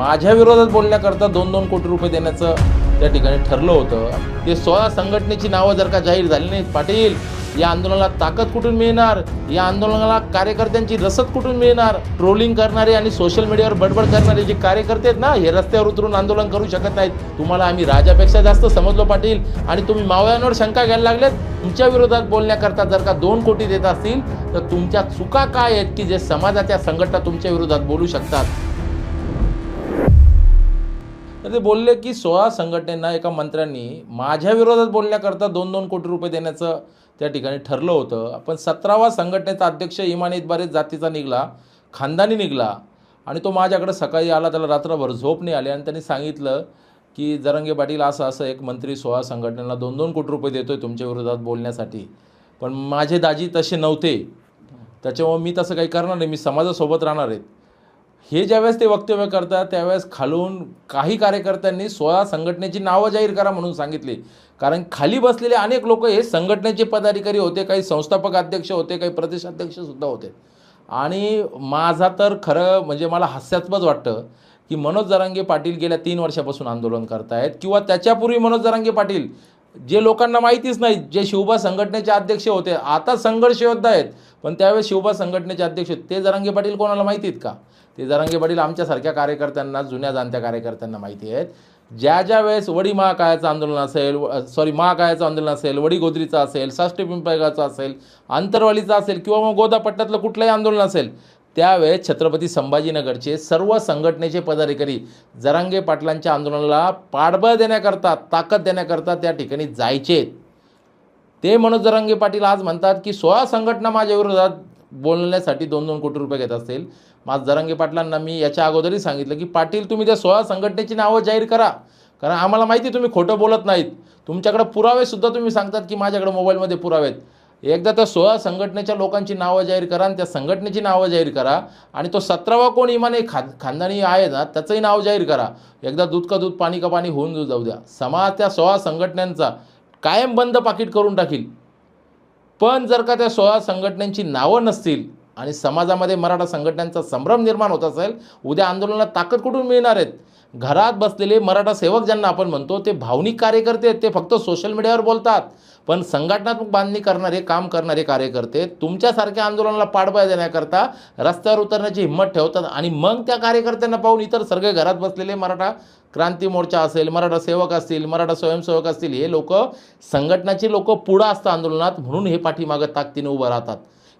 माझ्या विरोधात बोलण्याकरता 2-2 कोटी रुपये देण्याचं त्या ठिकाणी ठरलं होतं। ते 16 संघटनेची नावं जर का जाहीर झाली नाहीत पाटील, या आंदोलनाला ताकद कुठून मिळणार? या आंदोलनाला कार्यकर्त्यांची रसद कुठून मिळणार? ट्रोलिंग करणारे आणि सोशल मीडियावर बडबड करणारे जे कार्यकर्ते आहेत ना, हे रस्त्यावर उतरून आंदोलन करू शकत नाहीत। तुम्हाला आम्ही राजापेक्षा जास्त समजलो पाटील, आणि तुम्ही मावळ्यांवर शंका घ्यायला लागलेत। तुमच्या विरोधात बोलण्याकरता जर का 2 कोटी देत असतील तर तुमच्या चुका काय आहेत की जे समाजाच्या संघटना तुमच्या विरोधात बोलू शकतात? तर ते बोलले की 16 संघटनेंना एका मंत्र्यांनी माझ्या विरोधात बोलण्याकरता 2-2 कोटी रुपये देण्याचं त्या ठिकाणी ठरलं होतं। पण 17वा संघटनेचा अध्यक्ष इमान इतबारे जातीचा निघाला, खानदानी निघाला, आणि तो माझ्याकडे सकाळी आला। त्याला रात्रभर झोप नाही आली आणि त्यांनी सांगितलं की जरांगे पाटील असं एक मंत्री 16 संघटनेला 2-2 कोटी रुपये देतोय तुमच्या विरोधात बोलण्यासाठी। पण माझे दाजी तसे नव्हते, त्याच्यामुळे मी तसं काही करणार नाही, मी समाजासोबत राहणार आहेत। हे ज्यावेळेस ते वक्तव्य करतात त्यावेळेस खालून काही कार्यकर्त्यांनी 16 संघटनेची नावं जाहीर करा म्हणून सांगितले, कारण खाली बसलेले अनेक लोक हे संघटनेचे पदाधिकारी होते, काही संस्थापक अध्यक्ष होते, काही प्रदेशाध्यक्षसुद्धा होते। आणि माझा तर खरं म्हणजे मला हास्यास्पद वाटतं की मनोज जरांगे पाटील गेल्या 3 वर्षापासून आंदोलन करतायत, किंवा त्याच्यापूर्वी मनोज जरांगे पाटील जे लोकांना माहितीच नाही, जे शिवबा संघटनेचे अध्यक्ष होते, आता संघर्ष योद्धा आहेत, पण त्यावेळेस शिवबा संघटनेचे अध्यक्ष होते, ते जरांगे पाटील कोणाला माहिती आहेत का? ते जरांगे पाटील आमच्यासारख्या कार्यकर्त्यांना, जुन्या जाणत्या कार्यकर्त्यांना माहिती आहेत। ज्या वेळेस वडी महाकाळाचं आंदोलन असेल, महाकाळाचं आंदोलन असेल, वडीगोद्रीचं असेल, साष्टी पिंपळगावचं असेल, आंतरवालीचं असेल, किंवा मग गोदापट्ट्यातलं कुठलंही आंदोलन असेल, त्यावेळेस छत्रपती संभाजीनगरचे सर्व संघटनेचे पदाधिकारी जरांगे पाटलांच्या आंदोलनाला पाठबळ देण्याकरता, ताकद देण्याकरता त्या ठिकाणी जायचे। ते मनोज जरांगे पाटील आज म्हणतात की 16 संघटना माझ्या विरोधात बोलण्यासाठी 2-2 कोटी रुपये घेत असतील। माझ जरांगे पाटलांना मी याच्या अगोदरही सांगितलं की पाटील तुम्ही त्या 16 संघटनेची नावं जाहीर करा, कारण आम्हाला माहिती तुम्ही खोटं बोलत नाहीत, तुमच्याकडे पुरावेसुद्धा तुम्ही सांगतात की माझ्याकडे मोबाईलमध्ये पुरावे आहेत। एकदा त्या 16 संघटनेच्या लोकांची नावं जाहीर करा आणि त्या संघटनेची नावं जाहीर करा, आणि तो 17वा कोण इमाने खानदानी आहे ना त्याचंही नाव जाहीर करा। एकदा दूध का दूध पाणी का पाणी होऊन जाऊ द्या। समाज त्या 16 संघटनांचा कायम बंद पाकिट करून टाकील। पण जर का त्या 16 संघटनांची नावं नसतील आणि समाजामध्ये मराठा संघटनांचा संभ्रम निर्माण होत असेल, उद्या आंदोलनाला ताकद कुठून मिळणार आहेत? घरात बसलेले मराठा सेवक ज्यांना आपण म्हणतो ते भावनिक कार्यकर्ते आहेत, ते फक्त सोशल मीडियावर बोलतात, पण संघटनात्मक बांधणी करणारे, काम करणारे कार्यकर्ते तुमच्यासारख्या आंदोलनाला पाठबळ देण्याकरता रस्त्यावर उतरण्याची हिंमत ठेवतात, आणि मग त्या कार्यकर्त्यांना पाहून इतर सगळे घरात बसलेले मराठा क्रांती मोर्चा असेल, मराठा सेवक असतील, मराठा स्वयंसेवक असतील, हे लोक संघटनाचे लोक पुढं असतात आंदोलनात, म्हणून हे पाठीमागं ताकदीने उभं राहतात।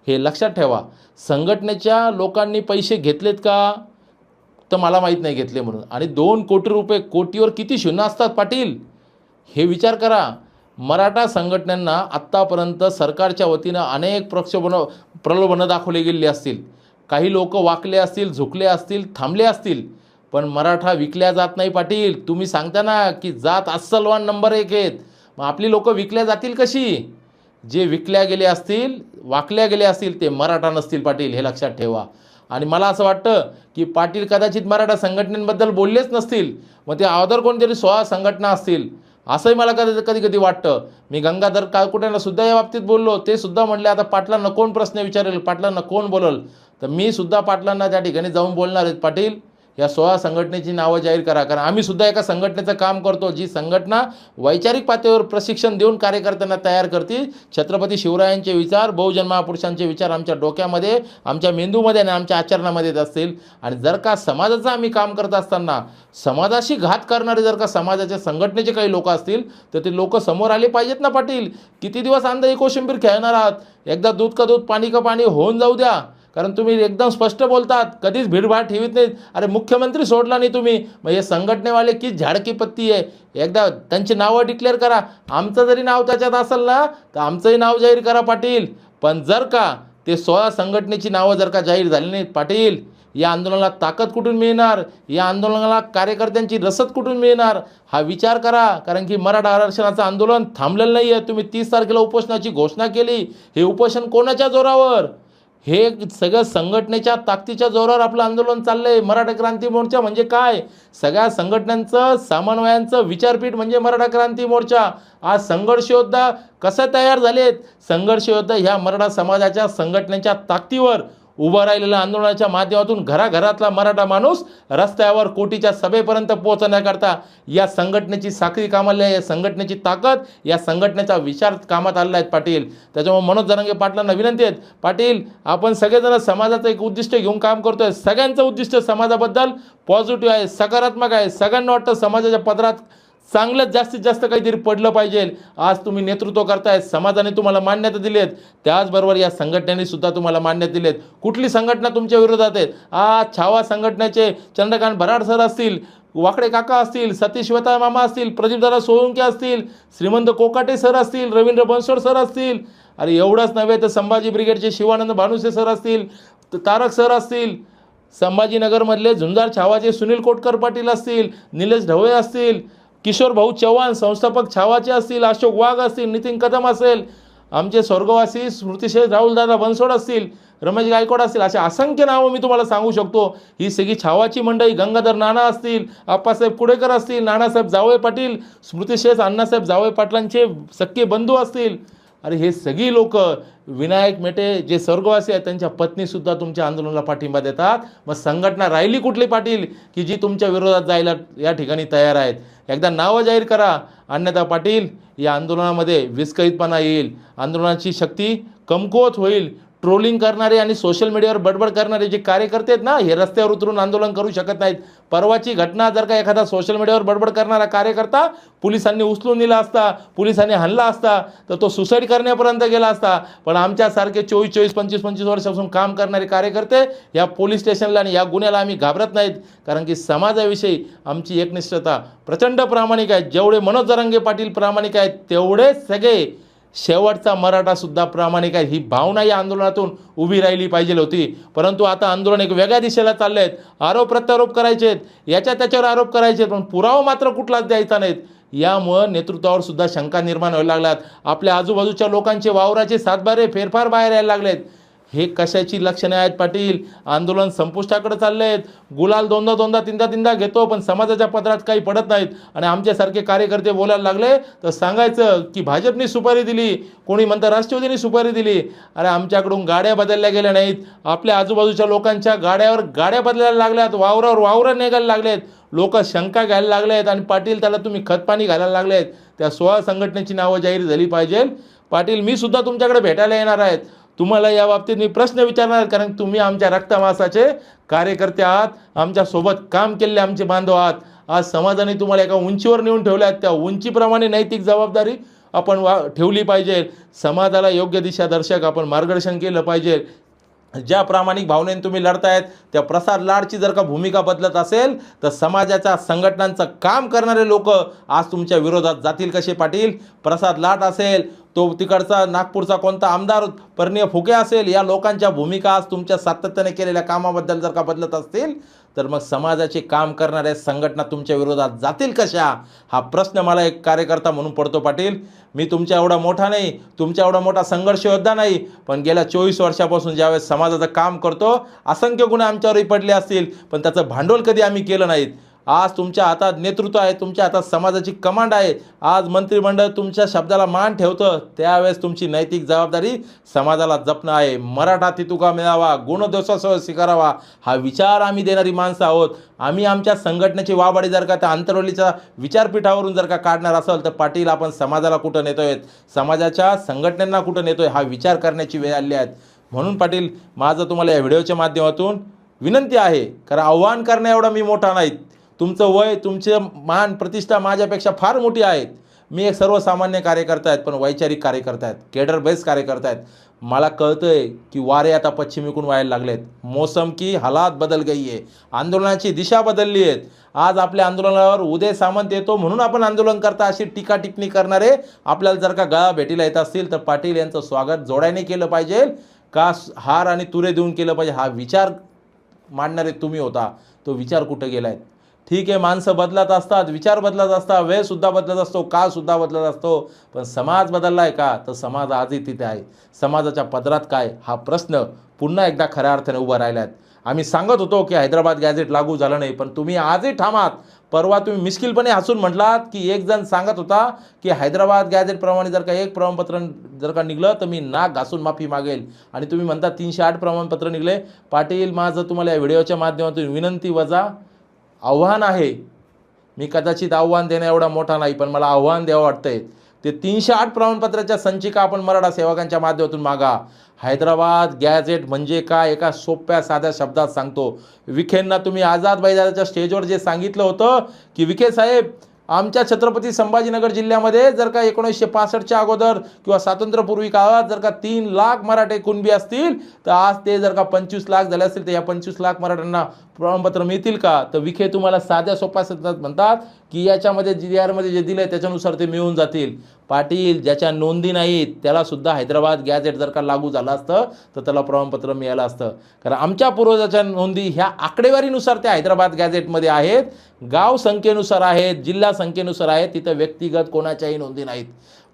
हे लक्षात ठेवा। संघटनेच्या लोकांनी पैसे घेतलेत का तर मला माहीत नाही घेतले म्हणून, आणि 2 कोटी रुपये, कोटीवर किती शून्य असतात पाटील, हे विचार करा। मराठा संघटनांना आत्तापर्यंत सरकारच्या वतीनं अनेक प्रलोभनं दाखवले गेले असतील, काही लोक वाकले असतील, झुकले असतील, थांबले असतील, पण मराठा विकल्या जात नाही पाटील। तुम्ही सांगता ना की जात अस्सलवान नंबर 1 आहेत, मग आपली लोक विकल्या जातील कशी? जे विकल्या गेले असतील, वाकल्या गेले असतील, ते मराठा नसतील पाटील, हे लक्षात ठेवा। आणि मला असं वाटतं की पाटील कदाचित मराठा संघटनेबद्दल बोललेच नसतील, मग ते अदर कोणतरी 16 संघटना असतील, असंही मला कधी वाटतं। मी गंगाधर काळकुट्यांना सुद्धा या बाबतीत बोललो, ते सुद्धा म्हणले आता पाटलांना कोण प्रश्न विचारेल, पाटलांना कोण बोलल, तर मी सुद्धा पाटलांना त्या ठिकाणी जाऊन बोलणार आहेत, पाटील या 16 संघटनेची नावं जाहीर करा, कारण आम्ही सुद्धा एका संघटनेचं काम करतो, जी संघटना वैचारिक पातळीवर प्रशिक्षण देऊन कार्यकर्त्यांना तयार करते। छत्रपती शिवरायांचे विचार, बहुजन महापुरुषांचे विचार आमच्या डोक्यामध्ये, आमच्या मेंदूमध्ये आणि आमच्या आचरणामध्ये येत असतील, आणि जर का समाजाचं आम्ही काम करत असताना समाजाशी घात करणारे जर का समाजाच्या संघटनेचे काही लोक असतील तर ते लोक समोर आले पाहिजेत ना पाटील। किती दिवस अंधाई कोशिंबीर खेळणार आहात? एकदा दूध का दूध पाणी का पाणी होऊन जाऊ द्या, कारण तुम्ही एकदम स्पष्ट बोलतात, कधीच भीडभाड ठेवीत नाहीत। अरे मुख्यमंत्री सोडला नाही तुम्ही, मग हे संघटनेवाले की झाडकी पत्ती आहे, एकदा त्यांची नावं डिक्लेअर करा। आमचं जरी नाव त्याच्यात असेल ना तर आमचंही नाव जाहीर करा पाटील। पण जर का ते 16 संघटनेची नावं जर का जाहीर झाली नाहीत पाटील, या आंदोलनाला ताकद कुठून मिळणार? या आंदोलनाला कार्यकर्त्यांची रसद कुठून मिळणार? हा विचार करा, कारण की मराठा आरक्षणाचं आंदोलन थांबलेलं नाही आहे। तुम्ही 30 तारखेला उपोषणाची घोषणा केली, हे उपोषण कोणाच्या जोरावर? हे सगळं संघटनेच्या ताकदीच्या जोरावर आपलं आंदोलन चाललंय। मराठा क्रांती मोर्चा म्हणजे काय? सगळ्या संघटनांचं समन्वयांचं विचारपीठ म्हणजे मराठा क्रांती मोर्चा। आज संघर्ष योद्धा कसे तयार झालेत? संघर्ष योद्धा ह्या मराठा समाजाच्या संघटनेच्या ताकदीवर उभं राहिलेल्या आंदोलनाच्या माध्यमातून घराघरातला मराठा माणूस रस्त्यावर कोटीच्या सभेपर्यंत पोहोचण्याकरता या संघटनेची साखळी कामाला आहे, या संघटनेची ताकद, या संघटनेचा विचार कामात आलेला आहेत पाटील. त्याच्यामुळे मनोज जरांगे पाटलांना विनंती आहेत, पाटील आपण सगळेजण समाजाचं एक उद्दिष्ट घेऊन काम करतोय. सगळ्यांचं उद्दिष्ट समाजाबद्दल पॉझिटिव्ह आहे, सकारात्मक आहे. सगळ्यांना वाटतं समाजाच्या पदरात चांगलं जास्तीत जास्त काहीतरी पडलं पाहिजे. आज तुम्ही नेतृत्व करताय, समाजाने तुम्हाला मान्यता दिली आहेत, त्याचबरोबर या संघटनेने सुद्धा तुम्हाला मान्यता दिली आहेत. कुठली संघटना तुमच्या विरोधात आहेत? आज छावा संघटनेचे चंद्रकांत भराड सर असतील, वाकडे काका असतील, सतीश श्वेता मामा असतील, प्रदीपदादा सोळुंके असतील, श्रीमंत कोकाटे सर असतील, रवींद्र बनसोड सर असतील, अरे एवढंच नव्हे तर संभाजी ब्रिगेडचे शिवानंद भानुसे सर असतील, तारक सर असतील, संभाजीनगरमधले झुंजार छावाचे सुनील कोटकर पाटील असतील, निलेश ढवळे असतील, किशोर भाऊ चव्हाण संस्थापक छावाचे असतील, अशोक वाघ असतील, नितीन कदम असेल, आमचे स्वर्गवासी स्मृतिशेष राहुलदादा बनसोड असतील, रमेश गायकवाड असतील, असे असंख्य नावं मी तुम्हाला सांगू शकतो. ही सगळी छावाची मंडळी, गंगाधर नाना असतील, आप्पासाहेब कुडेकर असतील, नानासाहेब जावळे पाटील, स्मृतिशेष अण्णासाहेब जावळे पाटलांचे सख्खे बंधू असतील, अरे हे सगळी लोक, विनायक मेटे जे स्वर्गवासी आहेत त्यांच्या पत्नीसुद्धा तुमच्या आंदोलनाला पाठिंबा देतात. मग संघटना राहिली कुठली पाटील की जी तुमच्या विरोधात जायला या ठिकाणी तयार आहेत? एकदा नावं जाहीर करा, अन्यथा पाटील या आंदोलनामध्ये विस्कळीतपणा येईल, आंदोलनाची शक्ती कमकुवत होईल. ट्रोलिंग करणारे आणि सोशल मीडियावर बडबड करणारे जे कार्यकर्ते आहेत ना, हे रस्त्यावर उतरून आंदोलन करू शकत नाहीत. परवाची घटना जर का एखादा सोशल मीडियावर बडबड करणारा कार्यकर्ता पोलिसांनी उचलून नेला असता, पोलिसांनी हल्ला असता, तर तो सुसाईड करण्यापर्यंत गेला असता. पण आमच्यासारखे 24-24, 25-25 वर्षापासून काम करणारे कार्यकर्ते या पोलीस स्टेशनला आणि या गुन्ह्याला आम्ही घाबरत नाहीत, कारण की समाजाविषयी आमची एकनिष्ठता प्रचंड प्रामाणिक आहे. जेवढे मनोज जरांगे पाटील प्रामाणिक आहेत, तेवढेच सगळे शेवटचा मराठासुद्धा प्रामाणिक आहे. ही भावना या आंदोलनातून उभी राहिली पाहिजे होती. परंतु आता आंदोलन एक वेगळ्या दिशेला चालले आहेत. आरोप प्रत्यारोप करायचे आहेत, याच्या त्याच्यावर आरोप करायचे आहेत, पण पुरावा मात्र कुठलाच द्यायचा नाहीत. यामुळं नेतृत्वावर सुद्धा शंका निर्माण व्हायला लागल्यात. आपल्या आजूबाजूच्या लोकांचे वावराचे सातबारे फेरफार बाहेर यायला लागलेत. हे कशाची लक्षणे आहेत पाटील? आंदोलन संपुष्टाकडे चालले आहेत. गुलाल दोनदा तीनदा घेतो, पण समाजाच्या पदरात काही पडत नाहीत. आणि आमच्यासारखे कार्यकर्ते बोलायला लागले तर सांगायचं की भाजपने सुपारी दिली, कोणी म्हणतं राष्ट्रवादीने सुपारी दिली. अरे आमच्याकडून गाड्या बदलल्या गेल्या नाहीत, आपल्या आजूबाजूच्या लोकांच्या गाड्यावर गाड्या बदलायला लागल्यात, वावरावर वावरं निघायला लागलेत, लोक शंका घ्यायला लागले आहेत. आणि पाटील त्याला तुम्ही खतपाणी घालायला लागलेत. त्या 16 संघटनेची नावं जाहीर झाली पाहिजे. पाटील मी सुद्धा तुमच्याकडे भेटायला येणार आहेत. तुम्हाला या बाबतीत मी प्रश्न विचारणार, कारण तुम्ही आमच्या रक्तमासाचे कार्यकर्ते आहात, आमच्यासोबत काम केलेले आमचे बांधव आहात. आज समाजाने तुम्हाला एका उंचीवर नेऊन ठेवल्या आहेत, त्या उंचीप्रमाणे नैतिक जबाबदारी आपण ठेवली पाहिजे. समाजाला योग्य दिशादर्शक आपण मार्गदर्शन केलं पाहिजे. ज्या प्रामाणिक भावनेने तुम्ही लढतायत त्या प्रसाद लाडची जर का भूमिका बदलत असेल तर समाजाच्या संघटनांचं काम करणारे लोक आज तुमच्या विरोधात जातील कसे पाटील? प्रसाद लाड असेल, तो तिकडचा नागपूरचा कोणता आमदार परनीय फुके असेल, या लोकांच्या भूमिका आज तुमच्या सातत्याने केलेल्या कामाबद्दल जर का बदलत असतील तर मग समाजाचे काम करणाऱ्या संघटना तुमच्या विरोधात जातील कशा? हा प्रश्न मला एक कार्यकर्ता म्हणून पडतो पाटील. मी तुमच्या एवढा मोठा नाही, तुमच्या एवढा मोठा संघर्ष योद्धा नाही, पण गेल्या 24 वर्षापासून ज्यावेळेस समाजाचं काम करतो असंख्य गुन्हे आमच्यावरही पडले असतील, पण त्याचं भांडवल कधी आम्ही केलं नाहीत. आज तुमच्या हातात नेतृत्व आहे, तुमच्या हातात समाजाची कमांड आहे. आज मंत्रिमंडळ तुमच्या शब्दाला मान ठेवतं, त्यावेळेस तुमची नैतिक जबाबदारी समाजाला जपणं आहे. मराठा तितुका मिळावा, गुणदोषासह स्वीकारावा, हा विचार आम्ही देणारी माणसं आहोत. आम्ही आमच्या संघटनेची वावडी जर का त्या आंतरवलीच्या विचारपीठावरून जर का काढणार असेल तर पाटील आपण समाजाला कुठं नेतोय, समाजाच्या संघटनांना कुठं नेतोय, हा विचार करण्याची वेळ आली आहे. म्हणून पाटील माझं तुम्हाला या व्हिडिओच्या माध्यमातून विनंती आहे, कारण आव्हान करण्या एवढा मी मोठा नाही. तुमचं वय, तुमचे मान प्रतिष्ठा माझ्यापेक्षा फार मोठी आहेत. मी एक सर्वसामान्य कार्यकर्ता आहेत, पण वैचारिक कार्यकर्ता आहेत, केडर बेस कार्यकर्ता आहेत. मला कळतंय की वारे आता पश्चिमेकडून व्हायला लागलेत. मौसम की हालात बदल गई आहे, आंदोलनाची दिशा बदलली आहेत. आज आपल्या आंदोलनावर उदय सामंत येतो म्हणून आपण आंदोलन करता अशी टीका टिप्पणी करणारे आपल्याला जर का गळा भेटीला येत असतील तर पाटील यांचं स्वागत जोड्याने केलं पाहिजे का हार आणि तुरे देऊन केलं पाहिजे? हा विचार मांडणारे तुम्ही होता, तो विचार कुठं गेलाय? ठीक आहे, माणसं बदलत असतात, विचार बदलत असतात, वेळसुद्धा बदलत असतो, काळसुद्धा बदलत असतो, पण समाज बदलला आहे का? तर समाज आजही तिथे आहे. समाजाच्या पदरात काय? हा प्रश्न पुन्हा एकदा खऱ्या अर्थाने उभा राहिला आहे. आम्ही सांगत होतो की हैदराबाद गॅझेट लागू झालं नाही, पण तुम्ही आजही ठामात. परवा तुम्ही मिश्किलपणे हसून म्हटलात की एक जण सांगत होता की हैदराबाद गॅझेटप्रमाणे जर का एक प्रमाणपत्र जर का निघलं तर मी नाक घासून माफी मागेल, आणि तुम्ही म्हणता 308 प्रमाणपत्र निघले. पाटील, माझं तुम्हाला या व्हिडिओच्या माध्यमातून विनंती वजा आव्हान आहे. मी कदाचित आव्हान देणं एवढा मोठा नाही, पण मला आव्हान द्यावं वाटतंय. ते 308 प्रमाणपत्राच्या संचिका आपण मराठा सेवकांच्या माध्यमातून मागा. हैदराबाद गॅझेट म्हणजे काय एका सोप्या साध्या शब्दात सांगतो. विखेंना तुम्ही आझाद मैदानाच्या स्टेजवर जे सांगितलं होतं की विखे साहेब, आमच्या छत्रपती संभाजीनगर जिल्ह्यामध्ये जर का 1965च्या अगोदर किंवा स्वातंत्र्यपूर्वी काळात जर का 3 लाख मराठे कुणबी असतील, तर आज ते जर का 25 लाख झाले असतील, तर या 25 लाख मराठ्यांना प्रमाणपत्र मिळतील का? तर विखे तुम्हाला साध्या सोप्या शब्दात म्हणतात की याच्यामध्ये GR मध्ये जे दिले त्याच्यानुसार ते मिळून जातील. पाटील, ज्याच्या नोंदी नाहीत त्याला सुद्धा हैदराबाद गॅझेट जर का लागू झालं असतं तर त्याला प्रमाणपत्र मिळालं असतं. कारण आमच्या पूर्वजाच्या नोंदी ह्या आकडेवारीनुसार त्या हैदराबाद गॅझेटमध्ये आहेत, गाव संख्येनुसार आहेत, जिल्हा संख्येनुसार आहेत, तिथं व्यक्तिगत कोणाच्याही नोंदी नाहीत.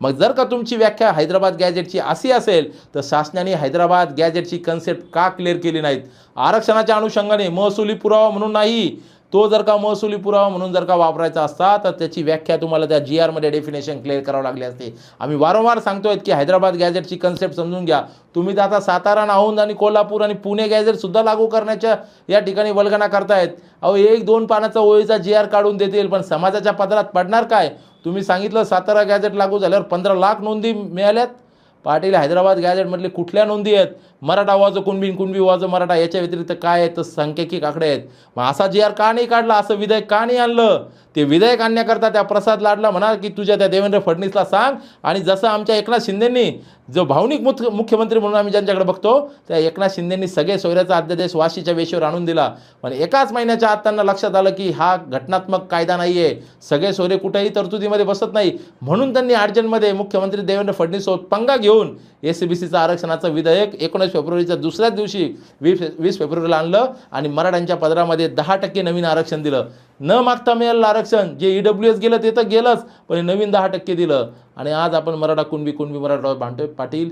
मग जर का तुमची व्याख्या हैदराबाद गॅझेटची अशी असेल तर शासनाने हैदराबाद गॅझेटची कन्सेप्ट का क्लिअर केली नाहीत? आरक्षणाच्या अनुषंगाने महसुली पुरावा म्हणून नाही, तो जर का महसुली पुरावा म्हणून जर का वापरायचा असता तर त्याची व्याख्या तुम्हाला त्या GR मध्ये डेफिनेशन क्लिअर करावं लागले असते. आम्ही वारंवार सांगतोय की हैदराबाद गॅझेटची कन्सेप्ट समजून घ्या. तुम्ही तर आता सातारा, औंध आणि कोल्हापूर आणि पुणे गॅझेटसुद्धा लागू करण्याच्या या ठिकाणी वल्गना करतायत. अहो, 1-2 पानाचा ओळीचा GR काढून देतील, पण समाजाच्या पदरात पडणार काय? तुम्ही सांगितलं सातारा गॅझेट लागू झाल्यावर 15 लाख नोंदी मिळाल्यात. पाटील, हैदराबाद गॅझेटमधले कुठल्या नोंदी आहेत? मराठा वाजो कुणबी, कुणबी वाजो मराठा, याच्या व्यतिरिक्त काय आहे तर सांख्यिकी आकडे आहेत. मग असा GR का नाही काढला? असं विधेयक का नाही आणलं? ते विधेयक आणण्याकरता त्या प्रसाद लाडला म्हणा की तुझ्या त्या देवेंद्र फडणवीसला सांग, आणि जसं आमच्या एकनाथ शिंदेंनी जो भावनिक मुख्यमंत्री म्हणून आम्ही ज्यांच्याकडे बघतो, त्या एकनाथ शिंदेंनी सगळे सोयऱ्याचा अध्यादेश वाशीच्या वेशीवर आणून दिला. पण एकाच महिन्याच्या आत त्यांना लक्षात आलं की हा घटनात्मक कायदा नाही आहे, सगळे सोयरे कुठेही तरतुदीमध्ये बसत नाही, म्हणून त्यांनी अर्जंटमध्ये मुख्यमंत्री देवेंद्र फडणवीससोबत पंगा घेऊन SCBCचं आरक्षणाचं विधेयक 19 फेब्रुवारीच्या दुसऱ्याच दिवशी 20 फेब्रुवारीला आणलं आणि मराठ्यांच्या पदरामध्ये 10% नवीन आरक्षण दिलं. न मागता मिळालेलं आरक्षण जे EWS गेलं ते तर गेलंच, पण नवीन 10% दिलं. आणि आज आपण मराठा कुणबी मराठा भांडतोय. पाटील,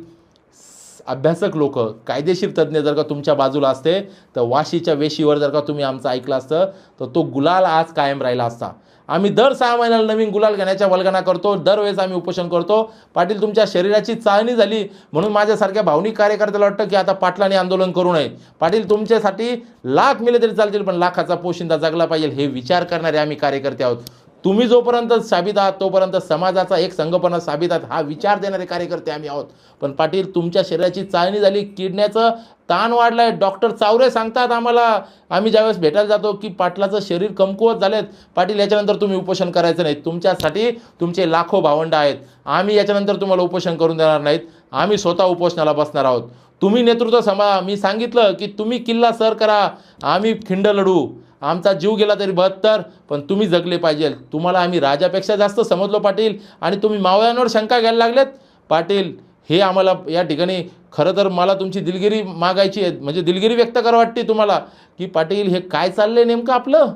अभ्यासक लोक, कायदेशीर तज्ज्ञ जर का तुमच्या बाजूला असते तर वाशीच्या वेशीवर जर का तुम्ही आमचं ऐकलं असतं तर तो गुलाल आज कायम राहिला असता. आम्ही दर 6 महिन्याला नवीन गुलाल घेण्याच्या वल्गना करतो, दरवेळेस आम्ही उपोषण करतो. पाटील, तुमच्या शरीराची चाळणी झाली म्हणून माझ्यासारख्या भावनिक कार्यकर्त्याला वाटतं की आता पाटलांनी आंदोलन करू नये. पाटील, तुमच्यासाठी लाख मिले तरी चालतील, पण लाखाचा पोशिंदा जगला पाहिजे हे विचार करणारे आम्ही कार्यकर्ते आहोत. तुम्ही जोपर्यंत साबित आहात तोपर्यंत समाजाचा एक संघपणा साबित आहात, हा विचार देणारे कार्यकर्ते आम्ही आहोत. पण पाटील, तुमच्या शरीराची चाळणी झाली, किडण्याचं ताण वाढलाय. डॉक्टर चावरे सांगतात आम्हाला, आम्ही ज्यावेळेस भेटायला जातो, की पाटलाचं शरीर कमकुवत झालेत. पाटील, याच्यानंतर तुम्ही उपोषण करायचं नाही. तुमच्यासाठी तुमचे लाखो भावंड आहेत. आम्ही याच्यानंतर तुम्हाला उपोषण करून देणार नाहीत. आम्ही स्वतः उपोषणाला बसणार आहोत. तुम्ही नेतृत्व सांभाळा. मी सांगितलं की तुम्ही किल्ला सर करा, आम्ही खिंड लढू. आमचा जीव गेला तरी 72, पण तुम्ही जगले पाहिजे. तुम्हाला आम्ही राजापेक्षा जास्त समजलो पाटील, आणि तुम्ही मावळ्यांवर शंका घ्यायला लागलेत. पाटील, हे आम्हाला या ठिकाणी खरं तर मला तुमची दिलगिरी मागायची आहे, म्हणजे दिलगिरी व्यक्त करा वाटते तुम्हाला की पाटील हे काय चाललंय नेमकं आपलं?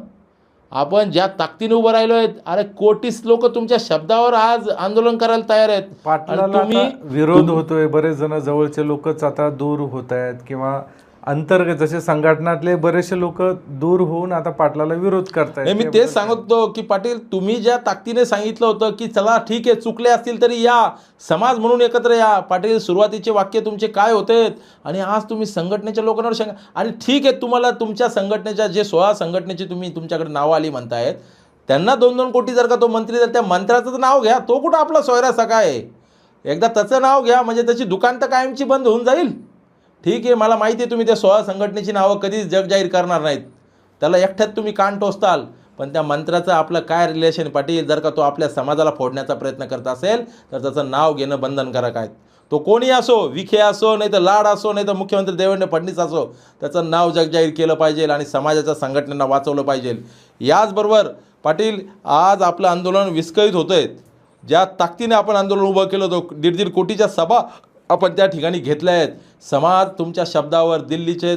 आपण ज्या ताकदीने उभं राहिलो आहेत, अरे कोटीस लोक तुमच्या शब्दावर आज आंदोलन करायला तयार आहेत. पाटलाला विरोध होतोय, बरेच जण जवळचे लोकच आता दूर होत आहेत, किंवा अंतर्गत जसे संघटनातले बरेचसे लोक दूर होऊन आता पाटलाला विरोध करतायत. मी तेच सांगतो की पाटील, तुम्ही ज्या ताकदीने सांगितलं होतं की चला ठीक आहे, चुकले असतील तरी या, समाज म्हणून एकत्र या. पाटील, सुरुवातीचे वाक्य तुमचे काय होते, आणि आज तुम्ही संघटनेच्या लोकांवर शंका. आणि ठीक आहे, तुम्हाला तुमच्या संघटनेच्या जे 16 संघटनेची तुम्ही तुमच्याकडे नावं आली म्हणतायत, त्यांना 2-2 कोटी जर का तो मंत्री जर त्या मंत्र्याचं नाव घ्या, तो कुठं आपला सोयरा सखा आहे? एकदा त्याचं नाव घ्या, म्हणजे त्याची दुकान तर कायमची बंद होऊन जाईल. ठीक आहे, मला माहिती आहे तुम्ही त्या 16 संघटनेची नावं कधीच जग जाहीर करणार नाहीत, त्याला एकट्यात तुम्ही कान टोचताल. पण त्या मंत्राचं आपलं काय रिलेशन पाटील? जर का तो आपल्या समाजाला फोडण्याचा प्रयत्न करत असेल तर त्याचं नाव घेणं बंधनकारक आहे. तो कोणी असो, विखे असो, नाही तर लाड असो, नाही तर मुख्यमंत्री देवेंद्र फडणवीस असो, त्याचं नाव जग जाहीर केलं पाहिजे आणि समाजाच्या संघटनांना वाचवलं पाहिजे. याचबरोबर पाटील, आज आपलं आंदोलन विस्कळीत होतं आहे. ज्या ताकदीने आपण आंदोलन उभं केलं होतं, 1.5 कोटीच्या सभा आपण त्या ठिकाणी घेतल्या आहेत. समाज तुमच्या शब्दावर, दिल्लीचे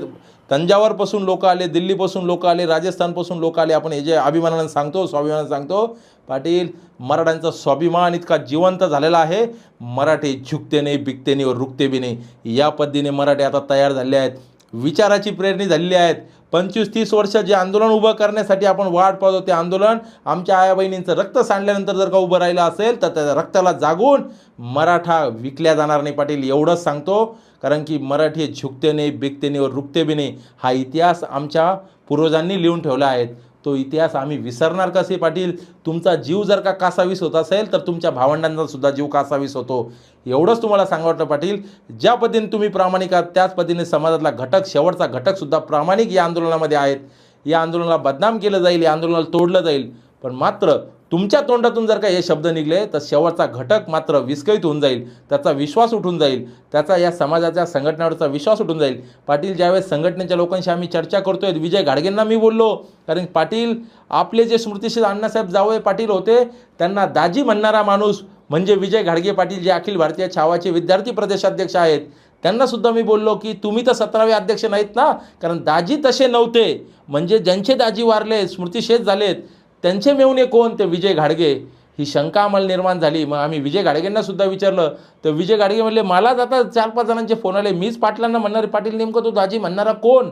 तंजावरपासून लोक आले, दिल्लीपासून लोक आले, राजस्थानपासून लोक आले. आपण हे जे अभिमानानं सांगतो, स्वाभिमानानं सांगतो पाटील, मराठ्यांचा स्वाभिमान इतका जिवंत झालेला आहे. मराठे झुकते नाही, बिकते नाही, और रुकते बी नाही. या पद्धतीने मराठे आता तयार झाले आहेत. विचाराची प्रेरणी झालेली आहेत. 25-30 वर्ष जे आंदोलन उभं करण्यासाठी आपण वाट पाहतो, ते आंदोलन आमच्या आया बहिणींचं रक्त सांडल्यानंतर जर का उभं राहिलं असेल तर त्या रक्ताला जागून मराठा विकल्या जाणार नाही पाटील, एवढंच सांगतो. कारण की मराठी झुकते नाही, बिकते नाही और रुकते बी नाही, हा इतिहास आमच्या पूर्वजांनी लिहून ठेवला आहे. तो इतिहास आम्ही विसरणार कसे पाटील? तुमचा जीव जर का कासावीस होत असेल तर तुमच्या भावंडांचा सुद्धा जीव कासावीस होतो. एवढंच तुम्हाला सांगावं वाटतं पाटील. ज्या पद्धतीने तुम्ही प्रामाणिक आहात त्याच पद्धतीने समाजातला घटक, शेवटचा घटकसुद्धा प्रामाणिक या आंदोलनामध्ये आहेत. या आंदोलनाला बदनाम केलं जाईल, या आंदोलनाला तोडलं जाईल, पण मात्र तुमच्या तोंडातून जर का हे शब्द निघले तर शेवटचा घटक मात्र विस्कळीत होऊन जाईल, त्याचा विश्वास उठून जाईल, त्याचा या समाजाच्या संघटनेवरचा विश्वास उठून जाईल. पाटील, ज्यावेळेस संघटनेच्या लोकांशी आम्ही चर्चा करतोय, विजय घाडगेंना मी बोललो, कारण पाटील आपले जे स्मृतिशील अण्णासाहेब जावळे पाटील होते त्यांना दाजी म्हणणारा माणूस म्हणजे विजय घाडगे पाटील, जे अखिल भारतीय छावाचे विद्यार्थी प्रदेशाध्यक्ष आहेत. त्यांनासुद्धा मी बोललो की तुम्ही तर 17वे अध्यक्ष नाहीत ना, कारण दाजी तसे नव्हते. म्हणजे ज्यांचे दाजी वारले, स्मृतिशेष झालेत, त्यांचे मेवणे कोण? ते विजय घाडगे. ही शंका आम्हाला निर्माण झाली. मग आम्ही विजय घाडगेंना सुद्धा विचारलं, तर विजय घाडगे म्हणले मलाच आता 4-5 जणांचे फोन आले, मीच पाटलांना म्हणणार पाटील नेमकं तो दाजी म्हणणारा कोण?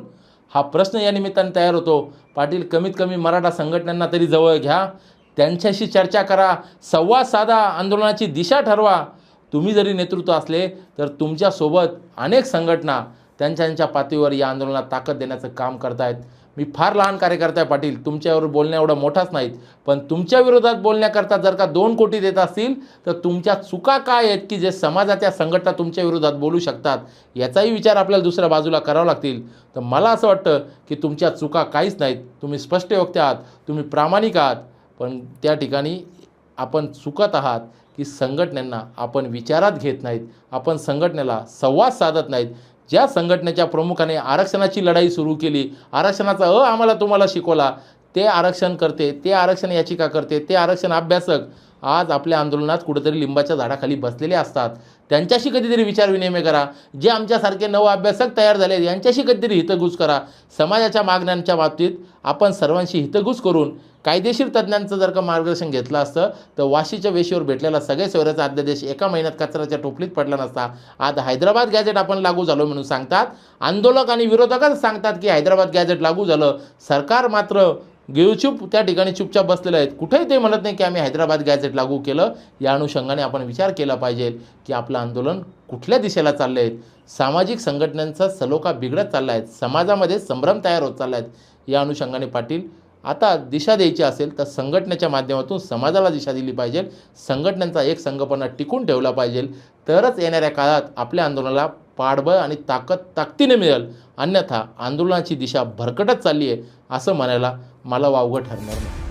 हा प्रश्न या निमित्ताने तयार होतो. पाटील, कमीत कमी मराठा संघटनांना तरी जवळ घ्या, त्यांच्याशी चर्चा करा, संवाद साधा, आंदोलनाची दिशा ठरवा. तुम्ही जरी नेतृत्व असले तर तुमच्यासोबत अनेक संघटना त्यांच्या पातळीवर या आंदोलनात ताकद देण्याचं काम करतायत. मी फार लहान कार्यकर्ता आहे पाटील, तुमच्यावर बोलण्या एवढा मोठाच नाहीत, पण तुमच्या विरोधात बोलण्याकरता जर का 2 कोटी देत असतील तर तुमच्या चुका काय आहेत की जे समाजाच्या संघटना तुमच्या विरोधात बोलू शकतात, याचाही विचार आपल्याला दुसऱ्या बाजूला करावा लागतील. तर मला असं वाटतं की तुमच्या चुका काहीच नाहीत, तुम्ही स्पष्ट वक्ते आहात, तुम्ही प्रामाणिक आहात, पण त्या ठिकाणी आपण चुकत आहात की संघटनेंना आपण विचारात घेत नाहीत, आपण संघटनेला संवाद साधत नाहीत. ज्या संघटनेच्या प्रमुखाने आरक्षणाची लढाई सुरू केली, आरक्षणाचा आम्हाला तुम्हाला शिकवला, ते आरक्षण करते, ते आरक्षण याचिका करते, ते आरक्षण अभ्यासक आज आपल्या आंदोलनात कुठेतरी लिंबाच्या झाडाखाली बसलेले असतात. त्यांच्याशी कधीतरी विचारविनिमय करा. जे आमच्यासारखे नव अभ्यासक तयार झाले यांच्याशी कधीतरी हितगुज करा. समाजाच्या मागण्यांच्या बाबतीत आपण सर्वांशी हितगुज करून कायदेशीर तज्ज्ञांचं जर का मार्गदर्शन घेतलं असतं तर वाशीच्या वेशीवर भेटलेला सगळे सोयऱ्याचा अध्यादेश एका महिन्यात कचऱ्याच्या टोपलीत पडला नसता. आज हैदराबाद गॅजेट आपण लागू झालो म्हणून सांगतात, आंदोलक आणि विरोधकच सांगतात की हैदराबाद गॅजेट लागू झालं, सरकार मात्र गेवचूप त्या ठिकाणी चुपचाप बसलेलं आहेत. कुठेही ते म्हणत नाही की आम्ही हैदराबाद गॅजेट लागू केलं. या अनुषंगाने आपण विचार केला पाहिजे की आपलं आंदोलन कुठल्या दिशेला चाललं आहे. सामाजिक संघटनांचा सलोखा बिघडत चालला आहे, समाजामध्ये संभ्रम तयार होत चालला आहे. या अनुषंगाने पाटील, आता दिशा द्यायची असेल तर संघटनेच्या माध्यमातून समाजाला दिशा दिली पाहिजे, संघटनांचा एक संघपणा टिकून ठेवला पाहिजे, तरच येणाऱ्या काळात आपल्या आंदोलनाला पाठबळ आणि ताकदीने मिळेल. अन्यथा आंदोलनाची दिशा भरकटत चालली आहे असं म्हणायला मला वावगं ठरणार नाही.